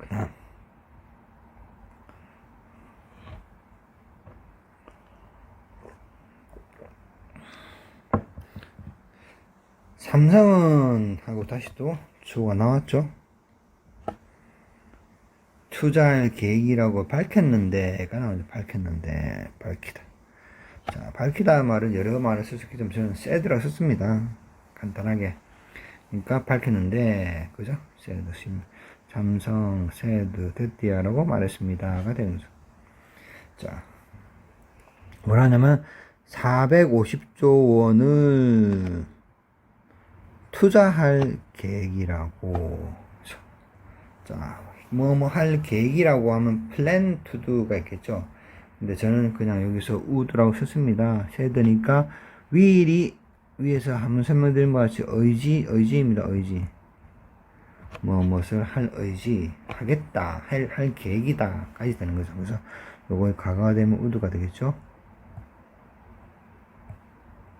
그다음 삼성은 하고 다시 또 주어가 나왔죠. 투자할 계획이라고 밝혔는데가 나오죠. 밝히다. 자, 밝히다 말은 여러 말을 쓸 수 있기 때문에 저는 said라고 썼습니다. 간단하게. 그러니까 밝혔는데, 그죠? said, 삼성, said, 됐디야라고 말했습니다가 되는 거죠. 자, 뭐라냐면 450조 원을 투자할 계획이라고. 자, 뭐 할 계획이라고 하면 plan to do가 있겠죠. 근데 저는 그냥 여기서 would라고 썼습니다. 세드니까 will이 위에서 한번 설명드린 것 같이 의지입니다. 의지. 무엇을 할 의지, 하겠다, 할 계획이다 까지 되는 거죠. 그래서 요거에 과거가 되면 would가 되겠죠.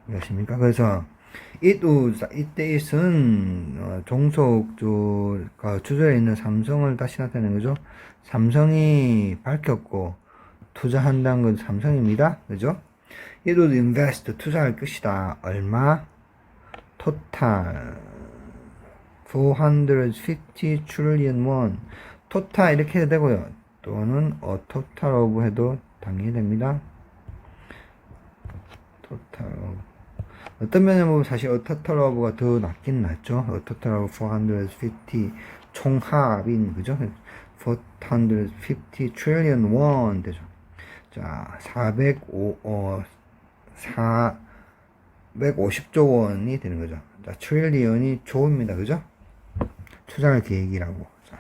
이해하십니까? 그래서 이때는 종속주가 주저에 있는 삼성을 다시 나타내는 거죠. 삼성이 밝혔고 투자한다는 건 삼성입니다. 그죠? It would invest, 투자할 것이다. 얼마? 토탈 450 trillion won. 토탈 이렇게 해도 되고요. 또는 total of 해도 당연히 됩니다. total of. 어떤 면에 보면 사실 a total of가 더 낫긴 낫죠. a total of 450 총합인 그죠? 450 trillion won 되죠. 자, 450조 원이 되는 거죠. 자, 트릴리언이 조입니다. 그죠? 투자할 계획이라고. 자,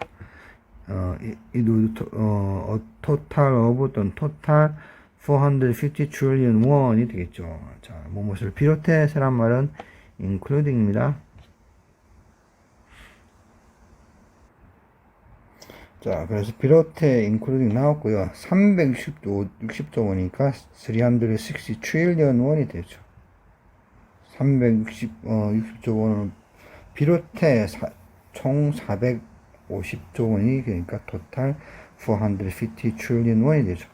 total of 또는 total 450 trillion won이 되겠죠. 자, 무엇을 비롯해서란 말은 including입니다. 자, 그래서 비롯해 including 나왔고요. 360조 원이니까 360 trillion 원이 되죠. 360조 원을 비롯해 총 450조 원이 그러니까 토탈 450 trillion 원이 되죠.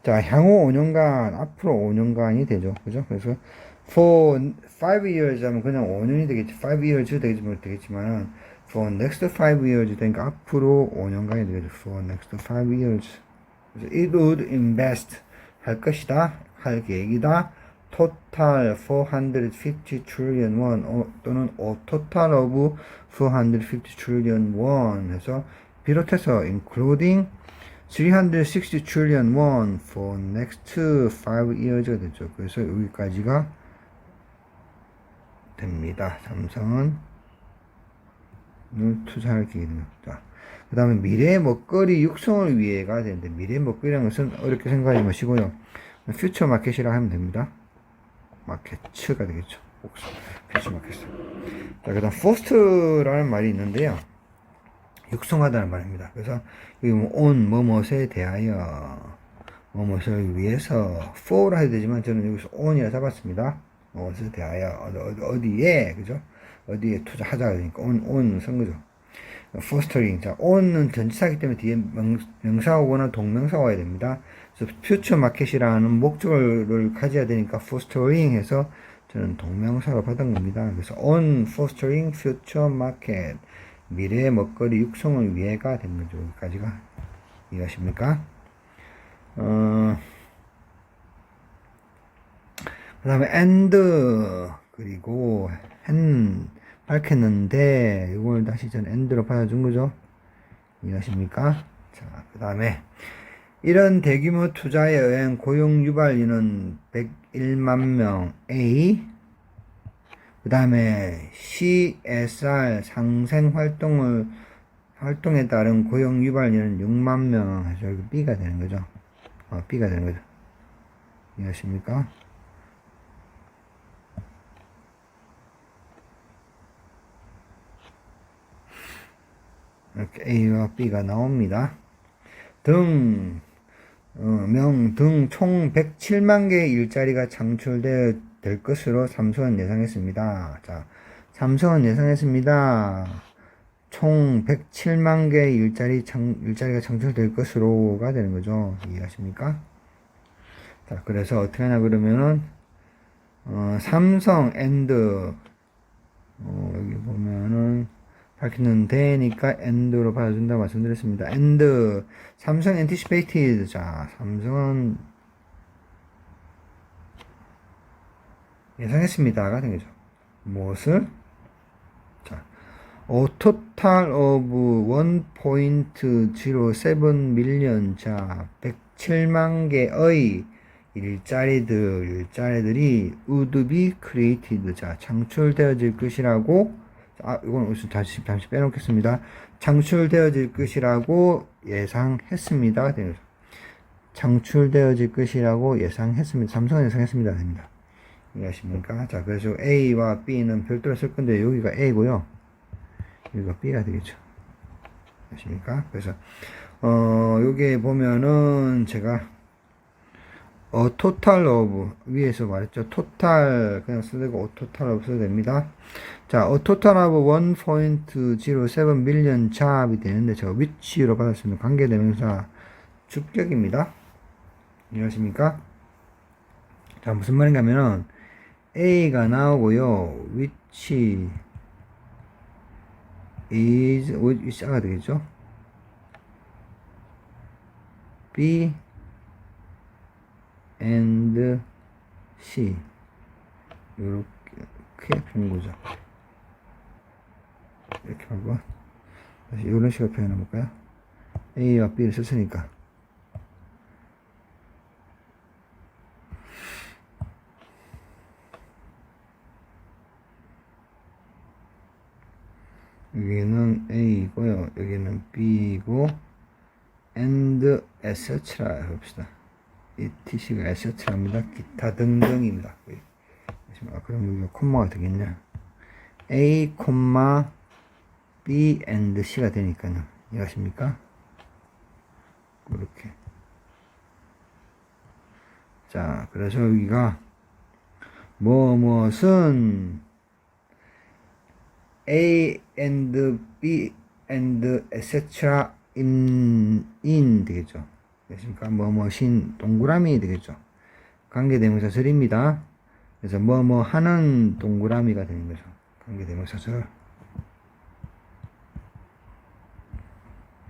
자, 향후 5년간, 앞으로 5년간이 되죠. 그죠? 그래서 for 5 years 하면 그냥 5년이 되겠지. 5 years 되겠지만은 for next 5 years 되니까 앞으로 5년간이 되겠죠. for next 5 years. 그래서 it would invest 할 것이다. 할 계획이다. total 450 trillion won 또는 total of 450 trillion won 해서 비롯해서 including 360 trillion won for next 5 years가 되죠. 그래서 여기까지가 됩니다. 삼성은 투자할 계획입니다. 그 다음에 미래의 먹거리 육성을 위해가 되는데 미래의 먹거리라는 것은 어렵게 생각하지 마시고요. 퓨처 마켓이라 하면 됩니다. 마켓츠가 되겠죠. 퓨처 마켓. 자, 그 다음 포스트라는 말이 있는데요. 육성하다는 말입니다. 그래서 여기 on 뭐뭇에 대하여 뭐뭇을 위해서 for라 해야 되지만 저는 여기서 on이라 잡았습니다. 무엇에 대하여 어디에 그죠? 어디에 투자하자 그러니까 on 쓴 거죠. fostering. 자, on은 전치사이기 때문에 뒤에 명사 오거나 동명사 와야 됩니다. 그래서 future market이라는 목적을 가져야 되니까 fostering 해서 저는 동명사로 받은 겁니다. 그래서 on fostering future market. 미래의 먹거리 육성을 위해가 된 거죠. 여기까지가 이해하십니까? 그 다음에 and 그리고 밝혔는데 이걸 다시 전 and로 받아준 거죠. 이해하십니까? 자, 그 다음에 이런 대규모 투자에 의한 고용 유발 인원 101만 명 A 그 다음에 CSR 상생 활동에 따른 고용 유발률은 6만 명 해서 여기 B가 되는 거죠. B가 되는 거죠. 이해하십니까? 이렇게 A와 B가 나옵니다. 등 총 107만 개의 일자리가 창출될 것으로 삼성은 예상했습니다. 자, 삼성은 예상했습니다. 총 107만 개의 일자리가 창출될 것으로가 되는 거죠. 이해하십니까? 자, 그래서 어떻게 하냐 그러면은 삼성 앤드 여기 보면은 밝히는 데니까 앤드로 받아준다고 말씀드렸습니다. 앤드 삼성 anticipated. 자, 삼성은 예상했습니다가 되겠죠. 무엇을? 자, A total of 1.07 million. 자, 107만 개의 일자리들이 would be created. 자, 창출되어질 것이라고. 이건 다시 빼놓겠습니다. 창출되어질 것이라고 예상했습니다. 창출되어질 것이라고 예상했습니다. 삼성은 예상했습니다. 됩니다. 이해하십니까? 자, 그래서 A와 B는 별도로 쓸 건데, 여기가 A고요. 여기가 B가 되겠죠. 아십니까? 그래서, 여기에 보면은, 제가, total of, 위에서 말했죠. total, 그냥 쓰고, total of 써도 됩니다. 자, total of 1.07 million job이 되는데, 제가 which로 받았으면 관계대명사 주격입니다. 이해하십니까? 자, 무슨 말인가 하면은, A가 나오고요. which which가 되겠죠. B and C 이렇게 본 거죠. 이렇게 하고 다시 이런 식으로 표현해 볼까요? A와 B를 썼으니까 여기는 A이고요. 여기는 B이고 and etc라 해봅시다. 이 TC가 etc랍니다. 기타 등등입니다. 그럼 여기가 콤마가 되겠냐? A, B and C가 되니까요. 이해하십니까? 그렇게. 자, 그래서 여기가 무엇은 A and B and etc. in 되겠죠. 그러니까 뭐뭐신 동그라미 되겠죠. 관계대명사절입니다. 그래서 뭐뭐 하는 동그라미가 되는 거죠. 관계대명사절.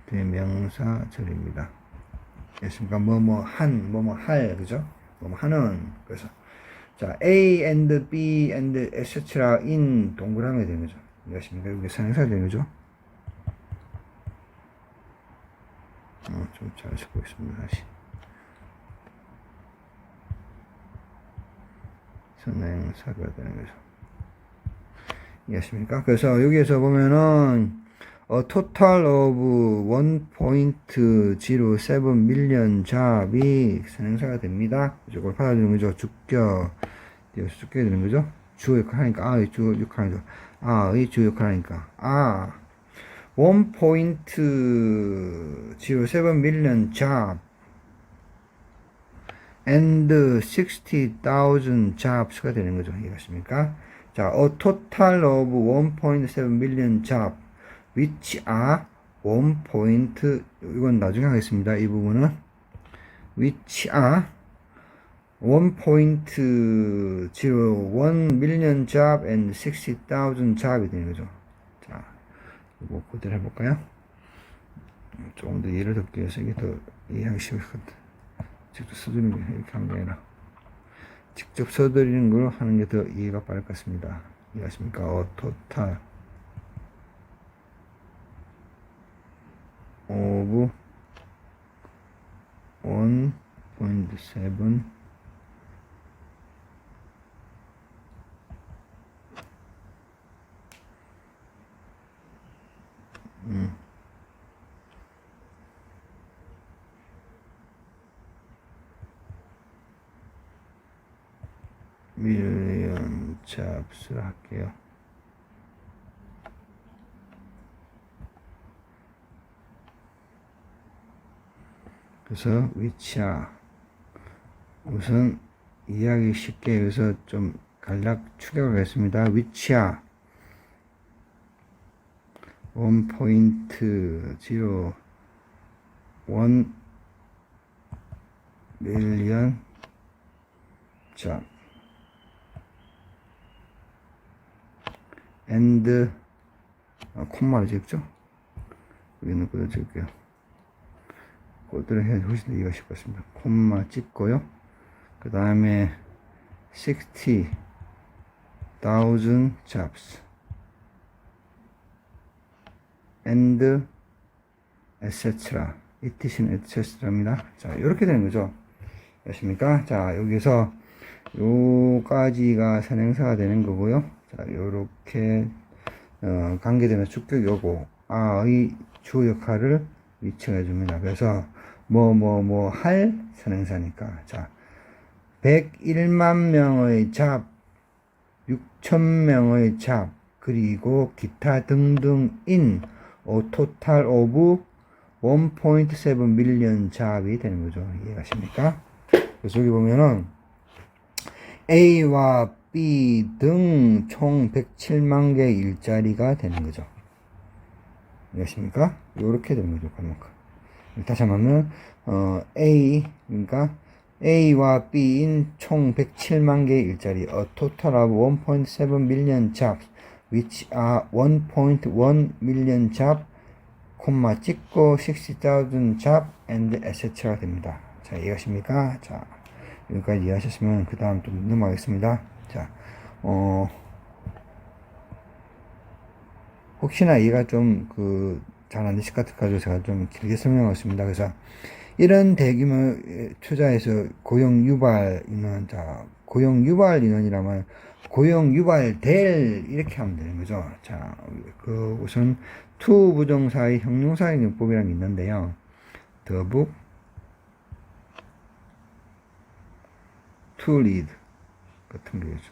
대명사절입니다. 그러니까 뭐뭐 한, 뭐뭐 할, 그죠? 뭐뭐 하는. 그래서 자, A and B and etc. in 동그라미 되는 거죠. 이해하십니까? 여기 선행사가 되는 거죠. 좀 잘 적어보겠습니다. 다시. 선행사가 되는 거죠. 이해하십니까? 그래서 여기에서 보면은 a total of 1.07 million job이 선행사가 됩니다. 이걸 받아주는 거죠. 주격 되는 거죠. 주어 역할 하니까 주어 역할 하죠. 의 주어 역할 하니까 1.07 million job and 60,000 jobs가 되는 거죠. 이해하십니까? 자, a total of 1.7 million job which are 이건 나중에 하겠습니다. 이 부분은 which are 1.01 million job and 60,000 job이 되는 거죠. 자, 이거 그대로 해볼까요? 조금 더 예를 들기 위해서 이게 더 이해하기 쉽거든. 직접 써드리는 게 이렇게 하는 게 아니라 직접 써드리는 걸 하는 게 더 이해가 빠를 것 같습니다. 이해하십니까? total of 1.7 million jobs를 할게요. 그래서 which야 우선 이해하기 쉽게 여기서 좀 간략 추격을 했습니다. which야 1.01 밀리언 잡 and 콤마를 찍죠. 여기는 그대로 찍을게요. 그대로 해야 훨씬 더 이해가 쉽을 것 같습니다. 콤마 찍고요. 그 다음에 60,000 jobs and etc. etcetera입니다. 자, 이렇게 되는 거죠. 아십니까? 자, 여기서 요까지가 선행사가 되는 거고요. 자, 요렇게 관계되는 주격 요고 아의 주 역할을 위치해 줍니다. 그래서 뭐 할 선행사니까 자 101만 명의 잡 6,000명의 잡 그리고 기타 등등인 total of 1.7 밀리언 잡이 되는 거죠. 이해가십니까? 그래서 여기 보면은 A와 B 등 총 107만 개의 일자리가 되는 거죠. 이해가십니까? 요렇게 되는 거죠. 다시 한번 하면 A 그러니까 A와 B인 총 107만 개의 일자리 a total of 1.7 million jobs which are 1.1 million job 콤마 찍고 60,000 job and etc. 됩니다. 자, 이해하십니까? 자, 여기까지 이해하셨으면 그 다음 좀 넘어가겠습니다. 자, 혹시나 이해가 좀 잘 안 되실 것 같아서 제가 좀 길게 설명하겠습니다. 그래서 이런 대규모 투자에서 고용 유발 인원, 자, 고용 유발 인원이라면 고용 유발될 이렇게 하면 되는 거죠. 자, 우선 to 부정사의 형용사의 용법이라는 게 있는데요. the book to read 같은 거죠.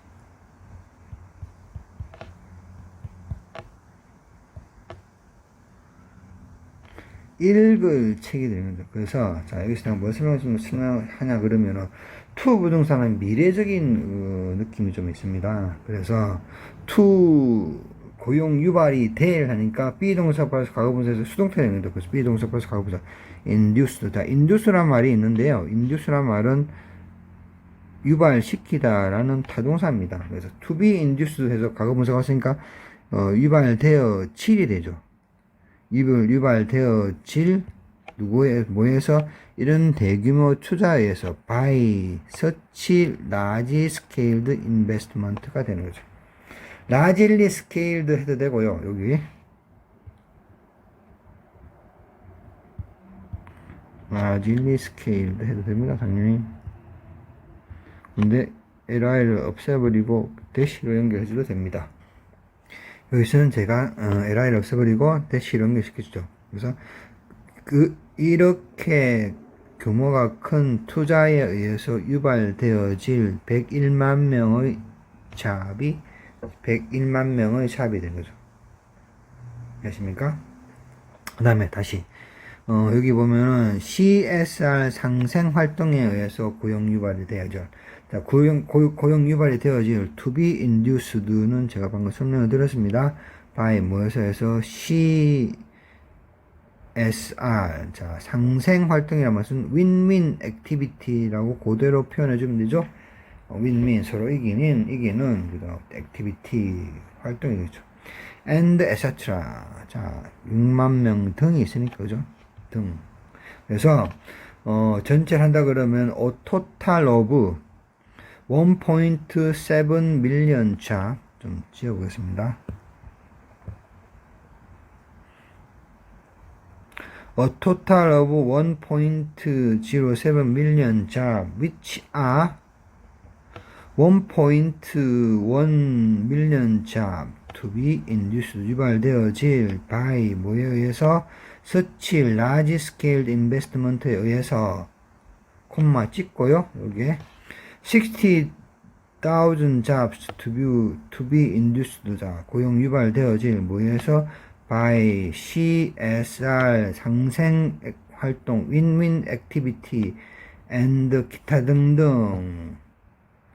읽을 책이 됩니다. 그래서 자 여기서 내가 뭐 설명하냐 그러면은 to 부동사는 미래적인 느낌이 좀 있습니다. 그래서 to 고용 유발이 될 하니까 be 동사 플러스 과거분사에서 수동태가 됩니다. 그래서 be 동사 플러스 과거분사 induce. 자 induce란 말이 있는데요. induce란 말은 유발시키다라는 타동사입니다. 그래서 to be induced 해서 과거분사가 왔으니까 유발되어질이 되죠. 유발되어질 뭐에서 이런 대규모 투자에서 by such large scaled investment가 되는 거죠. largely scaled 해도 되고요. 여기 largely scaled 해도 됩니다. 당연히. 근데 li를 없애버리고 대시로 연결해줘도 됩니다. 여기서는 제가 li를 없애버리고 대시로 연결시켜주죠. 그래서 이렇게 규모가 큰 투자에 의해서 유발되어질 101만 명의 잡이 101만 명의 잡이 된 거죠. 아십니까? 그 다음에 다시 여기 보면은 CSR 상생 활동에 의해서 고용 유발이 되어져. 자, 고용 유발이 되어질 to be induced는 제가 방금 설명을 드렸습니다. by 뭐에서 해서 CSR. 자, 상생 활동이란 말은 win-win activity라고 그대로 표현해 주면 되죠. win-win 서로 이기는 activity 활동이겠죠. and etc. 자, 6만 명 등이 있으니까 그죠? 등. 그래서 전체를 한다 그러면 a total of 1.7 million job 좀 지어보겠습니다. A total of 1.07 million job which are 1.1 million job to be induced 유발되어질 by 뭐에 의해서 such large scale investment에 의해서 콤마 찍고요. 여기에 60,000 jobs to be induced. 자, 고용 유발되어질 뭐에서 by CSR 상생 활동 win-win activity and 기타 등등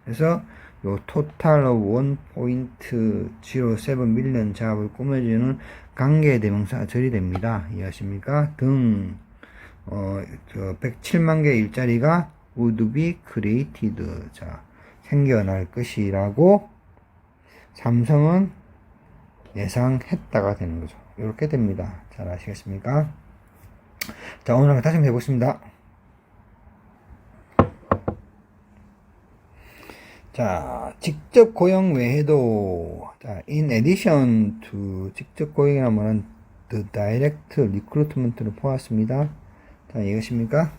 그래서 요 total of 1.07 million 잡을 꾸며주는 관계대명사 처리됩니다. 이해하십니까? 등 107만 개의 일자리가 would be created. 자, 생겨날 것이라고 삼성은 예상했다가 되는 거죠. 이렇게 됩니다. 잘 아시겠습니까? 자, 오늘 다시 한번 해보겠습니다. 자, 직접 고용 외에도, 자, in addition to 직접 고용이라는 말은 the direct recruitment를 포함했습니다. 자, 이해하십니까?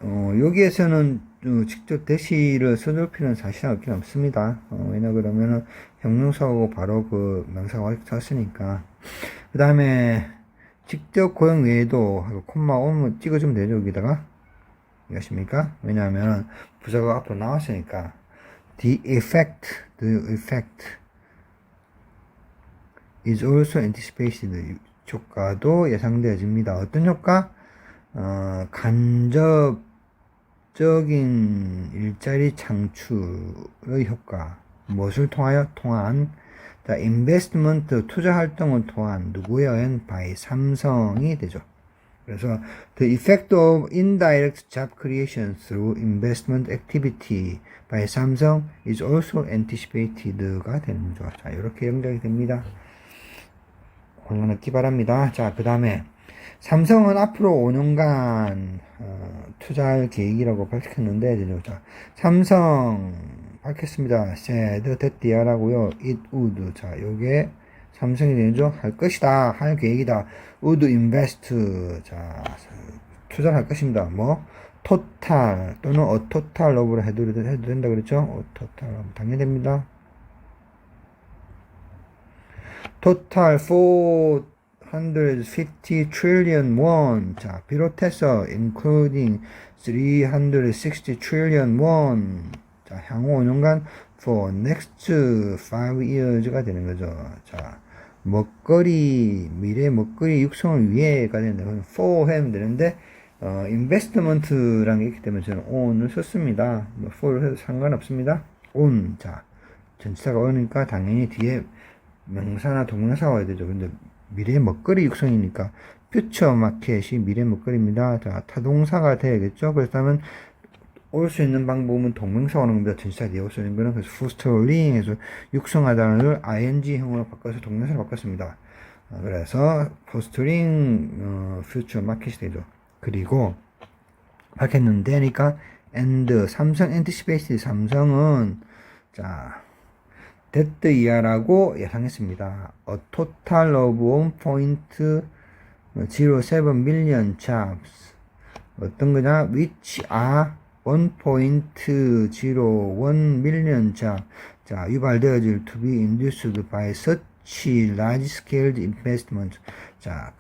여기에서는 직접 대시를 써줄 필요는 사실은 없긴 없습니다. 왜냐 그러면은 형용사하고 바로 그 명사가 샀으니까. 그 다음에 직접 고용 외에도 하고 콤마 오면 찍어주면 되죠, 여기다가. 이해하십니까? 왜냐하면 부사가 앞으로 나왔으니까. The effect is also anticipated. 효과도 예상되어집니다. 어떤 효과? 간접적인 일자리 창출의 효과. 무엇을 통하여? 통한 investment, 투자 활동을 통한 누구예요? by 삼성이 되죠. 그래서 the effect of indirect job creation through investment activity by 삼성 is also anticipated가 되는 거죠. 자, 이렇게 연결이 됩니다. 혼란 없기 바랍니다. 자, 그 다음에 삼성은 앞으로 5년간 투자할 계획이라고 밝혔는데, 자, 삼성 밝혔습니다. said that 라고요. it would. 자, 요게 삼성이 되죠. 할 것이다. 할 계획이다. would invest. 자, 투자를 할 것입니다. 뭐, total 또는 a total of로 해도 된다 그랬죠. total 당연히 됩니다. total 450 trillion won. 자, 비롯해서 including 360 trillion won. 자, 향후 5년간 for next 5 years가 되는 거죠. 자, 미래 먹거리 육성을 위해가 되는데, for 하면 되는데, investment라는 게 있기 때문에 저는 on을 썼습니다. for를 해도 상관없습니다. on. 자, 전치사가 오니까 당연히 뒤에 명사나 동명사가 와야 되죠. 근데 미래 먹거리 육성이니까 퓨처 마켓이 미래 먹거리입니다. 자, 타동사가 돼야겠죠. 그렇다면 올 수 있는 방법은 동명사가 오는 겁니다. 전치사 뒤에 올 수 있는 거는. 그래서 fostering 해서 육성하다를 ing형으로 바꿔서 동명사로 바꿨습니다. 그래서 fostering future market이 되죠. 그리고 밝혔는데 하니까 and 삼성 anticipate 삼성은 자 that year라고 예상했습니다. A total of 1.07 million jobs. 어떤 거냐? which are 1.01 million jobs. 자, 유발되어질 to be induced by such large scale investment. 자,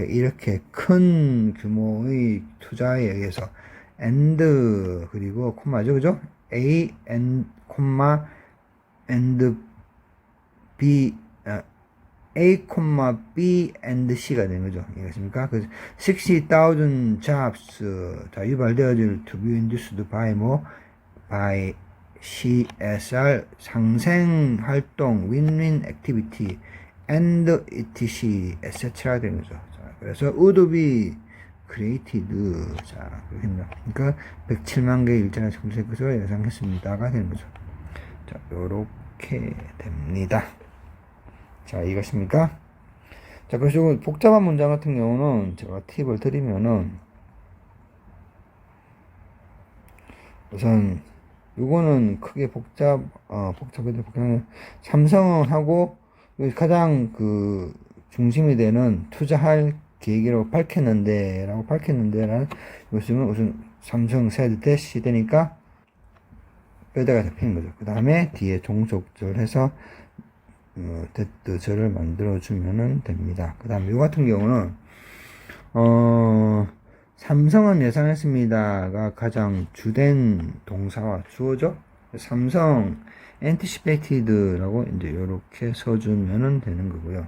이렇게 큰 규모의 투자에 의해서 and 그리고 콤마죠, 그죠? A and 콤마 and B A, B and C가 되는 거죠. 이해하십니까? 그 60,000 jobs 자, 유발되어질 to be induced by by CSR 상생 활동 win-win activity and etc etc 되는 거죠. 자, 그래서 would be created. 자, 그렇게 됩니다. 그러니까 107만 개의 일자리가 창출될 것을 예상했습니다가 되는 거죠. 자, 요렇게 됩니다. 자, 이것입니까? 자, 그래서 복잡한 문장 같은 경우는 제가 팁을 드리면은 우선 요거는 크게 복잡해도 삼성하고 가장 그 중심이 되는 투자할 계획이라고 밝혔는데라는 요즘은 우선 삼성 said that 되니까 뼈대가 잡히는 거죠. 그 다음에 뒤에 종속절해서 절을 만들어주면 됩니다. 그 다음에 이 같은 경우는 삼성은 예상했습니다가 가장 주된 동사와 주어죠. 삼성 anticipated라고 이제 이렇게 써주면 되는 거고요.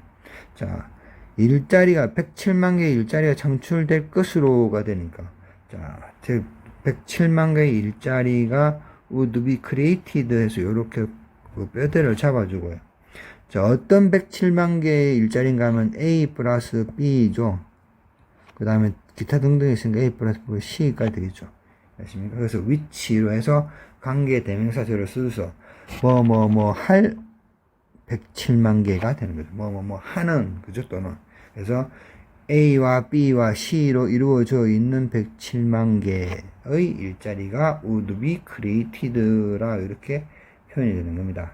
자, 일자리가 107만 개의 일자리가 창출될 것으로가 되니까 자, 즉 107만 개의 일자리가 would be created 해서 이렇게 그 뼈대를 잡아주고요. 자, 어떤 107만 개의 일자리인가 하면 A 플러스 B죠. 그 다음에 기타 등등 있으니까 A 플러스 B, C가 되겠죠. 아십니까? 그래서 위치로 해서 관계 대명사절을 써서 할 107만 개가 되는 거죠. 하는, 그죠? 또는. 그래서 A와 B와 C로 이루어져 있는 107만 개의 일자리가 would be created라 이렇게 표현이 되는 겁니다.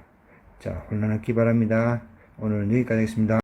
자, 혼란 없기 바랍니다. 오늘은 여기까지 하겠습니다.